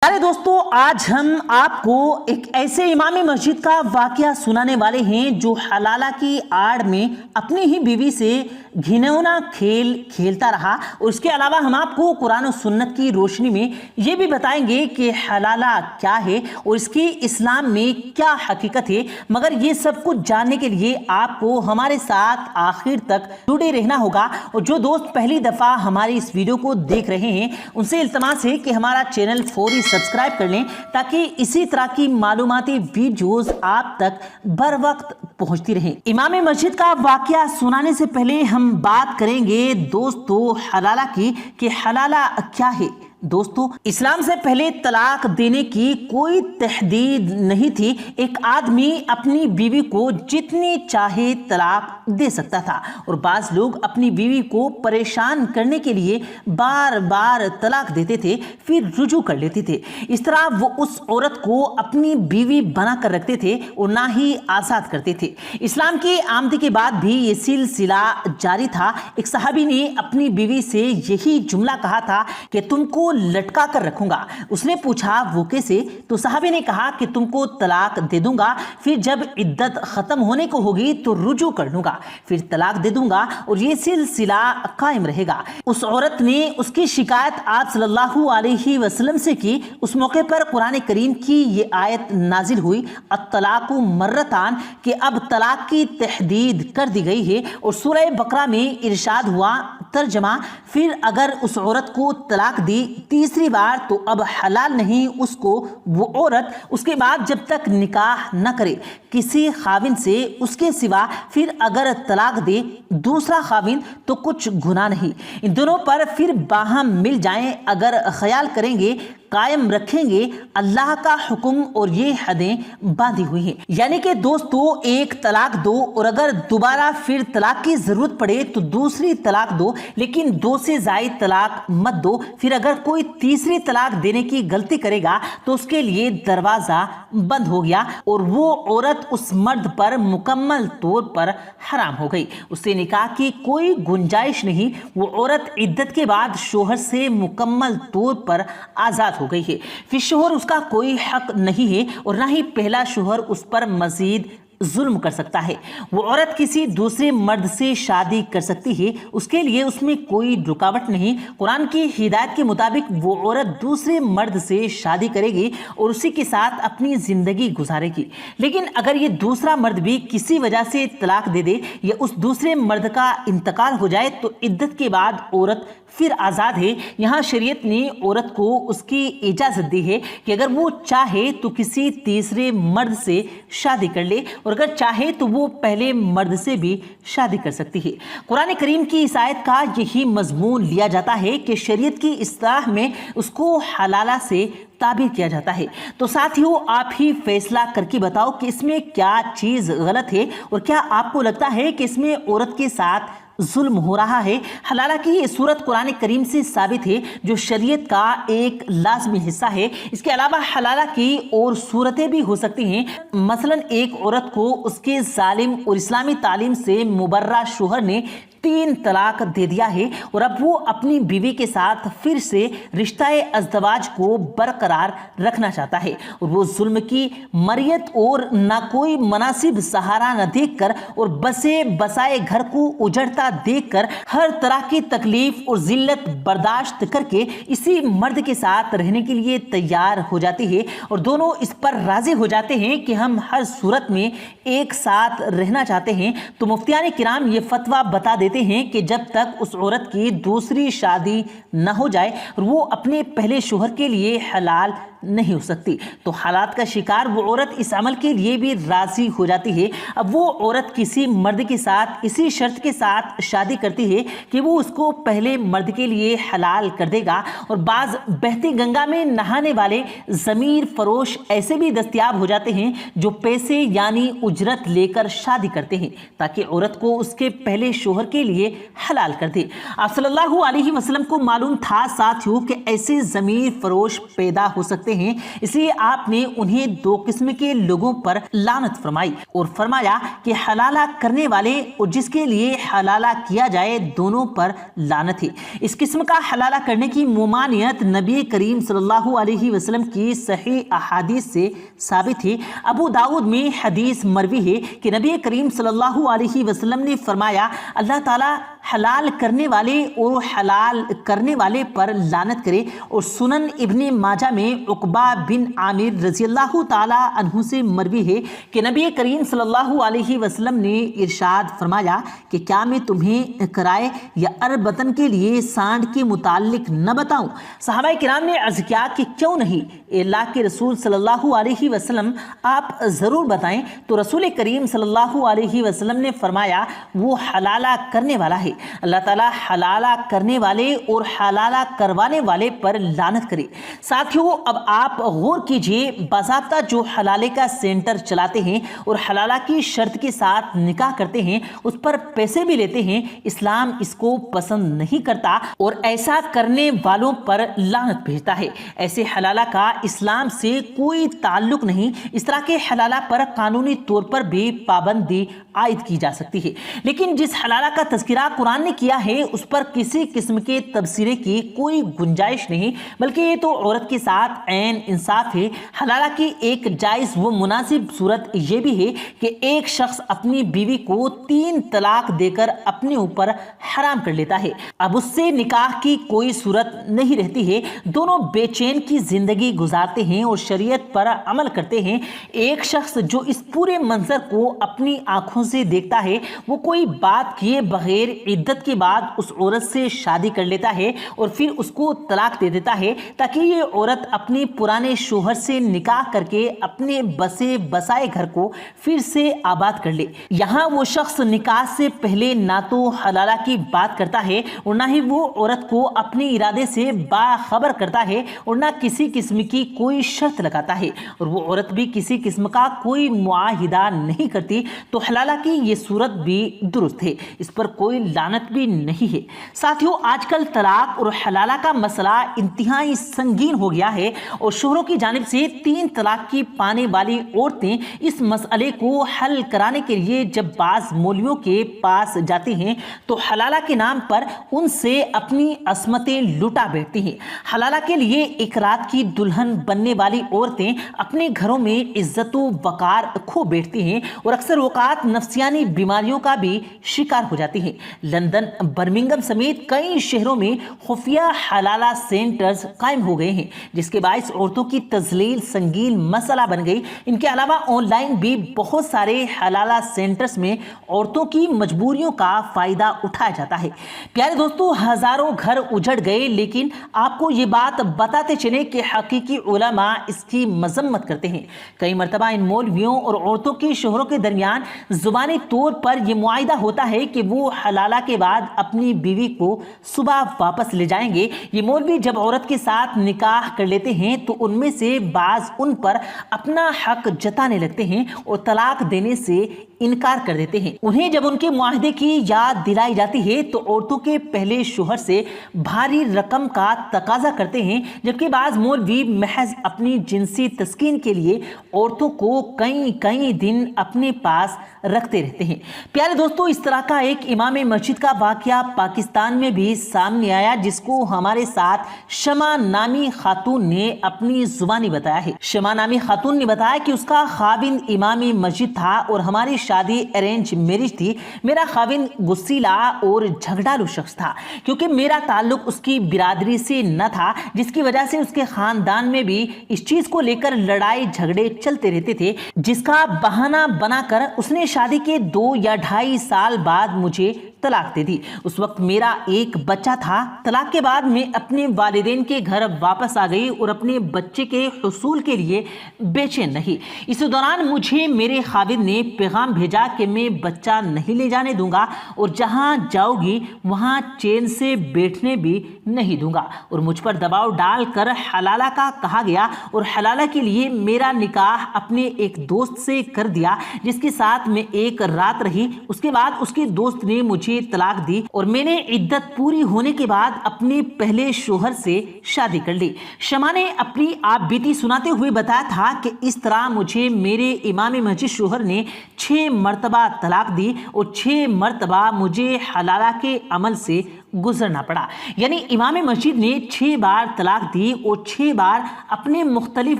प्यारे दोस्तों, आज हम आपको एक ऐसे इमाम मस्जिद का वाकया सुनाने वाले हैं जो हलाला की आड़ में अपनी ही बीवी से घिनौना खेल खेलता रहा। और इसके अलावा हम आपको कुरान और सुन्नत की रोशनी में ये भी बताएंगे कि हलाला क्या है और इसकी इस्लाम में क्या हकीकत है। मगर ये सब कुछ जानने के लिए आपको हमारे साथ आखिर तक जुड़े रहना होगा। और जो दोस्त पहली दफ़ा हमारी इस वीडियो को देख रहे हैं उनसे इल्तमास है कि हमारा चैनल फौरी सब्सक्राइब कर लें ताकि इसी तरह की मालूमाती वीडियोस आप तक बर वक्त पहुंचती रहें। इमाम मस्जिद का वाकया सुनाने से पहले हम बात करेंगे दोस्तों हलाला की कि हलाला क्या है। दोस्तों, इस्लाम से पहले तलाक देने की कोई तहदीद नहीं थी। एक आदमी अपनी बीवी को जितनी चाहे तलाक दे सकता था और बाज लोग अपनी बीवी को परेशान करने के लिए बार बार तलाक देते थे, फिर रुजू कर लेते थे। इस तरह वो उस औरत को अपनी बीवी बना कर रखते थे और ना ही आज़ाद करते थे। इस्लाम की आमद के बाद भी ये सिलसिला जारी था। एक सहाबी ने अपनी बीवी से यही जुमला कहा था कि तुमको लटका कर रखूंगा। उसने पूछा वो कैसे? तो साहबी ने कहा कि तुमको तलाक दे दूंगा, फिर जब इद्दत खत्म होने को होगी तो रुजू कर लूंगा, फिर तलाक दे दूंगा और ये सिलसिला कायम रहेगा। उस औरत ने उसकी शिकायत आप सल्लल्लाहु अलैहि वसल्लम से की। उस मौके पर कुरान करीम की ये आयत नाजिल हुई, अत्तलाकु मर्रतान, कि अब तलाक की तहदीद कर दी गई है। और सूरह बकरा में इरशाद हुआ, तर्जमा, फिर अगर उस औरत को तलाक दी तीसरी बार तो अब हलाल नहीं उसको वो औरत उसके बाद जब तक निकाह न करे किसी खाविन से उसके सिवा। फिर अगर तलाक दे दूसरा खाविन तो कुछ गुनाह नहीं। इन दोनों पर फिर बाहम मिल जाएं, अगर ख्याल करेंगे, कायम रखेंगे अल्लाह का हुक्म और ये हदें बांधी हुई हैं। यानी कि दोस्तों, एक तलाक दो और अगर दोबारा फिर तलाक की जरूरत पड़े तो दूसरी तलाक दो, लेकिन दो से ज्यादा तलाक मत दो। फिर अगर कोई तीसरी तलाक देने की गलती करेगा तो उसके लिए दरवाजा बंद हो गया और वो औरत उस मर्द पर मुकम्मल तौर पर हराम हो गई। उससे निकाह की कोई गुंजाइश नहीं। वो औरत इद्दत के बाद शोहर से मुकम्मल तौर पर आजाद हो गई है। फिर शोहर उसका कोई हक नहीं है और ना ही पहला शोहर उस पर मजीद जुल्म कर सकता है। वो औरत किसी दूसरे मर्द से शादी कर सकती है, उसके लिए उसमें कोई रुकावट नहीं। कुरान की हिदायत के मुताबिक वो औरत दूसरे मर्द से शादी करेगी और उसी के साथ अपनी जिंदगी गुजारेगी। लेकिन अगर ये दूसरा मर्द भी किसी वजह से तलाक दे दे या उस दूसरे मर्द का इंतकाल हो जाए तो इद्दत के बाद औरत फिर आज़ाद है। यहाँ शरीयत ने औरत को उसकी इजाज़त दी है कि अगर वो चाहे तो किसी तीसरे मर्द से शादी कर ले और अगर चाहे तो वो पहले मर्द से भी शादी कर सकती है। कुरान करीम की इस आयत का यही मजमून लिया जाता है कि शरीयत की इस्लाह में उसको हलाला से ताबीर किया जाता है। तो साथियों, आप ही फैसला करके बताओ कि इसमें क्या चीज़ गलत है और क्या आपको लगता है कि इसमें औरत के साथ जुल्म हो रहा है। हलाला की ये सूरत कुरान करीम से साबित है जो शरीयत का एक लाजमी हिस्सा है। इसके अलावा हलाला की और सूरतें भी हो सकती हैं। मसलन एक औरत को उसके जालिम और इस्लामी तालीम से मुबर्रा शोहर ने 3 तलाक दे दिया है और अब वो अपनी बीवी के साथ फिर से रिश्ता अज़दवाज को बरकरार रखना चाहता है और वो जुल्म की मरियत और ना कोई मुनासिब सहारा न देखकर और बसे बसाए घर को उजड़ता देखकर हर तरह की तकलीफ और जिल्लत बर्दाश्त करके इसी मर्द के साथ रहने के लिए तैयार हो जाती है और दोनों इस पर राजी हो जाते हैं कि हम हर सूरत में एक साथ रहना चाहते हैं। तो मुफ्तियान किराम ये फतवा बता देते हैं कि जब तक उस औरत की दूसरी शादी न हो जाए और वो अपने पहले शोहर के लिए हलाल नहीं हो सकती। तो हालात का शिकार वो औरत इस अमल के लिए भी राजी हो जाती है। अब वो औरत किसी मर्द के साथ इसी शर्त के साथ शादी करती है कि वो उसको पहले मर्द के लिए हलाल कर देगा। और बाज बहती गंगा में नहाने वाले ज़मीर फरोश ऐसे भी दस्तयाब हो जाते हैं जो पैसे यानी उजरत लेकर शादी करते हैं ताकि औरत को उसके पहले शोहर के کے لیے حلال کر دے۔ آپ صلی اللہ علیہ وسلم کو معلوم تھا ساتھیوں کہ ایسے ضمیر فروش پیدا ہو سکتے ہیں، اس لیے آپ نے انہیں دو قسم کے لوگوں پر لعنت فرمائی اور فرمایا کہ حلالہ کرنے والے اور جس کے لیے حلالہ کیا جائے دونوں پر لعنت ہے۔ اس قسم کا حلالہ کرنے کی ممانعت نبی کریم صلی اللہ علیہ وسلم کی صحیح احادیث سے ثابت ہے۔ ابو داؤد میں حدیث مروی ہے کہ نبی کریم صلی اللہ علیہ وسلم نے فرمایا اللہ تعالیٰ حلال کرنے والے اور حلال کرنے والے پر لعنت کرے۔ اور سنن ابن ماجہ میں عقبہ بن عامر رضی اللہ تعالیٰ عنہ سے مروی ہے کہ نبی کریم صلی اللہ علیہ وسلم نے ارشاد فرمایا کہ کیا میں تمہیں کرائے یا اربتن کے لیے سانڈ کے متعلق نہ بتاؤں؟ صحابہ کرام نے عرض کیا کہ کیوں نہیں، اے اللہ کے رسول صلی اللہ علیہ وسلم آپ ضرور بتائیں۔ تو رسول کریم صلی اللہ علیہ وسلم نے فرمایا وہ حلالہ کرنے والا ہے، اللہ تعالیٰ حلالہ کرنے والے اور حلالہ کروانے والے پر لعنت کرے۔ ساتھیوں اب آپ غور کیجئے، باضابطہ جو حلالے کا سینٹر چلاتے ہیں اور حلالہ کی شرط کے ساتھ نکاح کرتے ہیں، اس پر پیسے بھی لیتے ہیں، اسلام اس کو پسند نہیں کرتا اور ایسا کرنے والوں پر لعنت بھیجتا ہے۔ ایسے حلالہ کا اسلام سے کوئی تعلق نہیں۔ اس طرح کے حلالہ پر قانونی طور پر بھی پابندی عائد کی جا سکتی ہے، لیکن جس حلالہ کا تذکرہ قرآن نے کیا ہے اس پر کسی قسم کے تبصرے کی کوئی گنجائش نہیں، بلکہ یہ تو عورت کے ساتھ عین انصاف ہے۔ حلالہ کی ایک جائز و مناسب صورت یہ بھی ہے کہ ایک شخص اپنی بیوی کو 3 طلاق دے کر اپنے اوپر حرام کر لیتا ہے، اب اس سے نکاح کی کوئی صورت نہیں رہتی ہے، دونوں بے چین کی زندگی گزارتے ہیں اور شریعت پر عمل کرتے ہیں۔ ایک شخص جو اس پورے منظر کو اپنی آنکھوں سے دیکھتا ہے وہ کوئی بات کیے بغیر عدت کے بعد اس عورت سے شادی کر لیتا ہے اور پھر اس کو طلاق دے دیتا ہے تاکہ یہ عورت اپنے پرانے شوہر سے نکاح کر کے اپنے بسے بسائے گھر کو پھر سے آباد کر لے۔ یہاں وہ شخص نکاح سے پہلے نہ تو حلالہ کی بات کرتا ہے اور نہ ہی وہ عورت کو اپنے ارادے سے باخبر کرتا ہے اور نہ کسی قسم کی کوئی شرط لگاتا ہے، اور وہ عورت بھی کسی قسم کا کوئی معاہدہ نہیں کرتی، تو حلالہ کی یہ صورت بھی درست ہے، اس پر کوئی لعنت بھی نہیں ہے۔ ساتھیوں آج کل طلاق اور حلالہ کا مسئلہ انتہائی سنگین ہو گیا ہے اور شوہروں کی جانب سے 3 طلاق کی پانے والی عورتیں اس مسئلے کو حل کرانے کے لیے جب بعض مولویوں کے پاس جاتی ہیں تو حلالہ کے نام پر ان سے اپنی عصمتیں لوٹا بیٹھتی ہیں۔ حلالہ کے لیے ایک رات کی دلہن بننے والی عورتیں اپنے گھروں میں عزت و وقار کھو بیٹھتی ہیں اور اکثر اوقات نفسیانی بیماریوں کا بھی شکار ہو جاتی ہیں۔ لندن، برمنگھم سمیت کئی شہروں میں خفیہ حلالہ سینٹرز قائم ہو گئے ہیں جس کے باعث عورتوں کی تذلیل سنگین مسئلہ بن گئی۔ ان کے علاوہ آن لائن بھی بہت سارے حلالہ سینٹرز میں عورتوں کی مجبوریوں کا فائدہ اٹھایا جاتا ہے۔ پیارے دوستو ہزاروں گھر اجڑ گئے، لیکن آپ کو یہ بات بتاتے چلیں کہ حقیقی علماء اس کی مذمت کرتے ہیں۔ کئی مرتبہ ان مولویوں اور عورتوں کے شوہروں کے درمیان زبانی طور پر یہ معاہدہ ہوتا ہے کہ وہ حلالہ کے بعد اپنی بیوی کو صبح واپس لے جائیں گے۔ یہ مولوی جب عورت کے ساتھ نکاح کر لیتے ہیں تو ان میں سے بعض ان پر اپنا حق جتانے لگتے ہیں اور طلاق دینے سے انکار کر دیتے ہیں۔ انہیں جب ان کے معاہدے کی یاد دلائی جاتی ہے تو عورتوں کے پہلے شوہر سے بھاری رقم کا تقاضا کرتے ہیں، جبکہ بعض مولوی محض اپنی جنسی تسکین کے لیے عورتوں کو کئی دن اپنے پاس رکھتے رہتے ہیں۔ پیارے دوستو اس طرح کا ایک امام مسجد کا واقعہ پاکستان میں بھی سامنے آیا جس کو ہمارے ساتھ شمع نامی خاتون نے اپنی زبانی بتایا ہے۔ شمع نامی خاتون نے بتایا کہ اس کا خاوند امام مسجد تھا اور ہماری شادی ارینج میرج تھی۔ میرا خاوند غصیلا اور جھگڑالو شخص تھا کیونکہ میرا تعلق اس کی برادری سے نہ تھا، جس کی وجہ سے اس کے خاندان میں بھی اس چیز کو لے کر لڑائی جھگڑے چلتے رہتے تھے، جس کا بہانہ بنا کر اس نے شادی کے 2 یا 2.5 سال بعد مجھے طلاق دے دی۔ اس وقت میرا ایک بچہ تھا۔ طلاق کے بعد میں اپنے والدین کے گھر واپس آ گئی اور اپنے بچے کے حصول کے لیے بے چین رہی۔ اس دوران مجھے میرے خاوند نے پیغام بھیجا کہ میں بچہ نہیں لے جانے دوں گا اور جہاں جاؤ گی وہاں چین سے بیٹھنے بھی نہیں دوں گا، اور مجھ پر دباؤ ڈال کر حلالہ کا کہا گیا اور حلالہ کے لیے میرا نکاح اپنے ایک دوست سے کر دیا جس کے ساتھ میں ایک رات رہی۔ اس کے بعد اس کے دوست نے مجھے मुझे तलाक दी और मैंने इद्दत पूरी होने के बाद अपने पहले शोहर से शादी कर ली। शमा ने अपनी आप बीती सुनाते हुए बताया था कि इस तरह मुझे मेरे इमाम मस्जिद शोहर ने 6 मरतबा तलाक दी और 6 मरतबा मुझे हलाला के अमल से गुजरना पड़ा। यानी इमाम मस्जिद ने 6 बार तलाक दी और 6 बार अपने मुख्तलिफ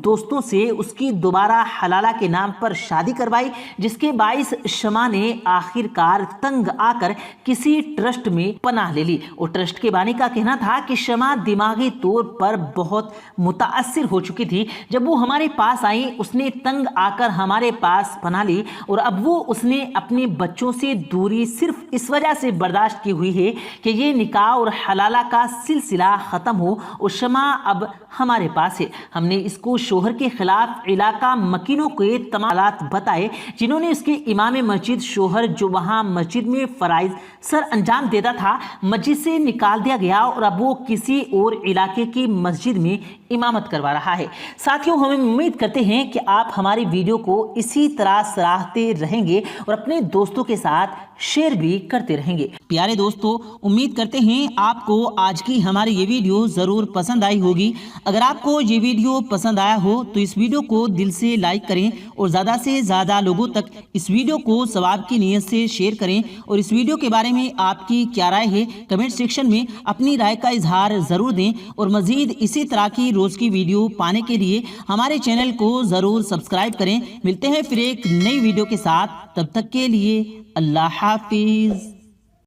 दोस्तों से उसकी दोबारा हलाला के नाम पर शादी करवाई, जिसके बाइस शमा ने आखिरकार तंग आकर किसी ट्रस्ट में पनाह ले ली। और ट्रस्ट के बानी का कहना था कि शमा दिमागी तौर पर बहुत मुतासिर हो चुकी थी। जब वो हमारे पास आई, उसने तंग आकर हमारे पास पनाह ली और अब वो उसने अपने बच्चों से दूरी सिर्फ इस वजह से बर्दाश्त की हुई है कि ये निकाह और हलाला का सिलसिला खत्म हो और शमा अब हमारे पास है। हमने इसको शोहर के खिलाफ इलाका मकीनों के तमाम हालात बताए जिन्होंने उसके इमाम मस्जिद शोहर, जो वहां मस्जिद में फराइज सर अंजाम देता था, मस्जिद से निकाल दिया गया और अब वो किसी और इलाके की मस्जिद में इमामत करवा रहा है। साथियों, हम उम्मीद करते हैं कि आप हमारी वीडियो को इसी तरह सराहते रहेंगे और अपने दोस्तों के साथ शेयर भी करते रहेंगे। प्यारे दोस्तों, उम्मीद करते हैं आपको आज की हमारी ये वीडियो ज़रूर पसंद आई होगी। अगर आपको ये वीडियो पसंद आया हो तो इस वीडियो को दिल से लाइक करें और ज़्यादा से ज़्यादा लोगों तक इस वीडियो को सवाब की नीयत से शेयर करें। और इस वीडियो के बारे में आपकी क्या राय है, कमेंट सेक्शन में अपनी राय का इजहार ज़रूर दें। और मज़ीद इसी तरह की रोज़ की वीडियो पाने के लिए हमारे चैनल को ज़रूर सब्सक्राइब करें। मिलते हैं फिर एक नई वीडियो के साथ, तब तक के लिए अल्लाह हाफिज़।